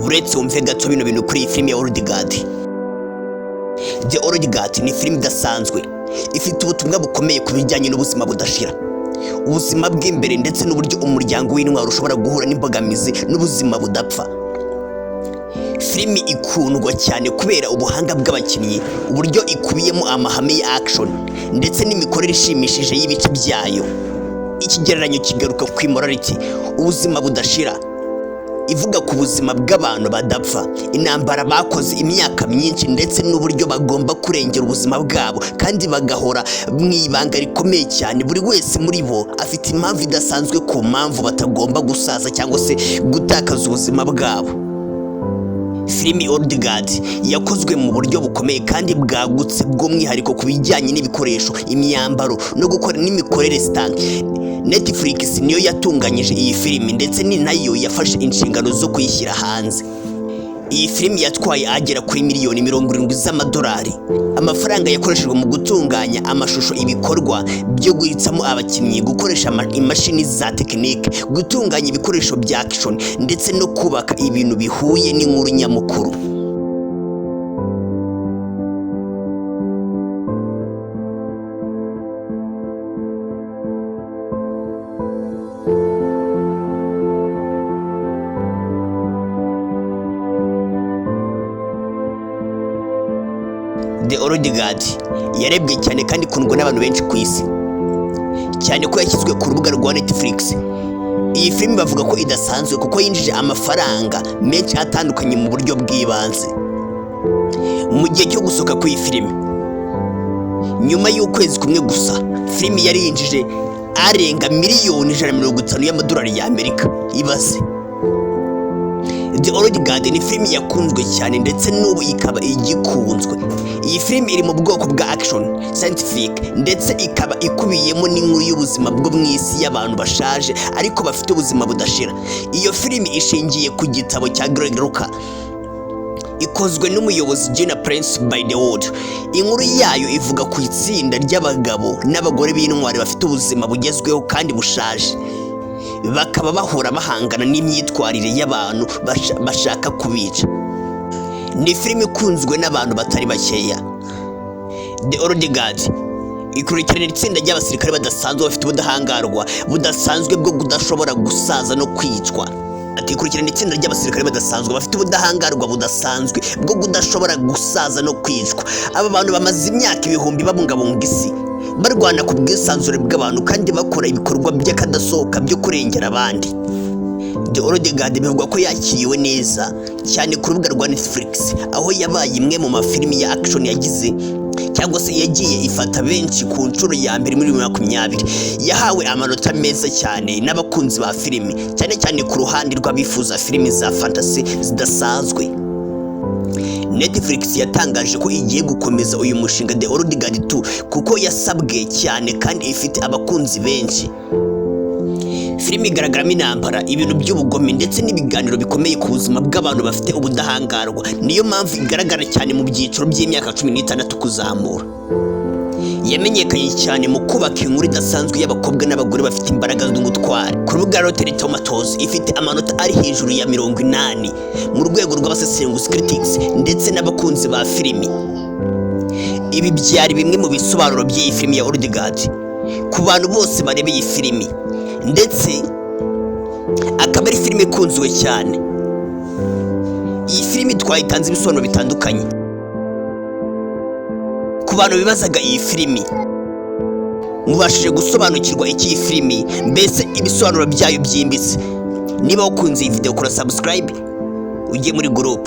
uretse wumve gato bino bintu kuri iyi filime ya Old Guard. The Old Guard ni filime idasanzwe ifite ubutumwa bukomeye ku bijyanye n'ubuzima budashira, ubuzima bw'imbere ndetse n'uburyo umuryango w'intwaro ushobora guhura n'imbogamizi n'ubuzima budapfa. Filime ikundwa cyane kubera ubuhanga bw'abakinnyi, uburyo ikubiyemo amahame ya action ndetse n'imikorere ishimishije y'ibice byayo. Ikigereranyo kigaruka ku immorality, ubuzima budashira, ivuga ku buzima bw'abantu badapfa, intambara bakoze imyaka myinshi ndetse n'uburyo bagomba kurengera ubuzima bwabo kandi bagahora mu ibanga rikomeye cyane. Buri wese muri bo afite impamvu idasanzwe ku mpamvu batagomba gusaza cyangwa se gutakaza ubuzima bwabo. Filimi Old Guard yakozwe mu buryo bukomeye kandi bwagutse bw'umwihariko ku bijyanye n'ibikoresho, imyambaro no gukora n'imikorere stand. Netflix niyo yatunganyije iyi filimi ndetse ni nayo yafashe inshingano zo kuyishyira hanze. Iyi filimi yatwaye agera kuri miliyoni 70 z'amadolari. Amafaranga yakoreshejwe mu gutunganya amashusho, ibikorwa byo guhitsamo abakinnyi, gukoresha imashini za tekinike, gutunganya ibikoresho bya action ndetse no kubaka ibintu bihuye n'inkuru nyamukuru. The Old Guard yarebwe cyane kandi ikundwa n'abantu benshi ku isi, cyane ko yashyizwe ku rubuga rwa Netflix. Iyi filime bavuga ko idasanzwe kuko yinjije amafaranga menshi atandukanye mu buryo bw'ibanze. Mu gihe cyo gusohoka kw'iyi filime, nyuma y'ukwezi kumwe gusa, filime yari yinjije arenga miliyoni 150 y'amadolari y'Amerika. Ibaze. The Old Guard ni filime yakunzwe cyane ndetse n'ubu ikaba igikunzwe. Iyi filime iri mu bwoko bwa action, scientific ndetse ikaba ikubiyemo n'inkuru y'ubuzima bwo mu isi y'abantu bashaje ariko bafite ubuzima budashira. Iyo filime ishingiye ku gitabo cya Greg Rucka, ikozwe n'umuyobozi Gina Prince by the World. Inkuru yayo ivuga ku itsinda ry'abagabo n'abagore b'intwari bafite ubuzima bugezweho kandi bushaje, bakaba bahora bahangana n'imyitwarire y'abantu bashaka kubica. Ni filime ikunzwe n'abantu batari bakeya. The Old Guard ikurikirana itsinda ry'abasirikare badasanzwe bafite ubudahangarwa budasanzwe bwo kudashobora gusaza no kwicwa. Ikurikirana itsinda ry'abasirikare badasanzwe bafite ubudahangarwa budasanzwe bwo kudashobora gusaza no kwicwa. Aba bantu bamaze imyaka ibihumbi babungabunga isi, barwana ku bwisanzure bw'abantu kandi bakora ibikorwa by'akadasohoka byo kurengera abandi. The Old Guard bivugwa ko yakiriwe neza cyane ku rubuga rwa Netflix, aho yabaye imwe mu mafilimi ya action yagize cyangwa se yagiye ifata benshi ku nshuro ya mbere muri 2020. Yahawe amanota meza cyane n'abakunzi ba filimi, cyane cyane ku ruhande rw'abifuza filimi za fantasy zidasanzwe. Netflix yatangaje ko igiye gukomeza uyu mushinga The Old Guard 2 kuko yasabwe cyane kandi ifite abakunzi benshi. Filimi igaragaramo intambara, ibintu by'ubugome ndetse n'ibiganiro bikomeye ku buzima bw'abantu bafite ubudahangarwa. Niyo mpamvu igaragara cyane mu byiciro by'imyaka 16 kuzamura. Yamenyekanye cyane mu kubaka inkuru idasanzwe y'abakobwa n'abagore bafite imbaraga z'ubutwari. Ku rubuga Rotten Tomatoes ifite amanota ari hejuru ya 80 mu rwego rw'abasesenguzi critics ndetse n'abakunzi ba filimi. Ibi byari bimwe mu bisobanuro by'iyi filimi ya Old Guard ku bantu bose barebeye iyi filimi, ndetse akaba ari filime ikunzwe cyane. Iyi filimi twayitanze ibisobanuro bitandukanye ku bantu bibazaga iyi filimi. Mubashije gusobanukirwa iki iyi filimi, mbese ibisobanuro byayo byimbitse. Niba ukunze iyi video, kora subscribe ujye muri group.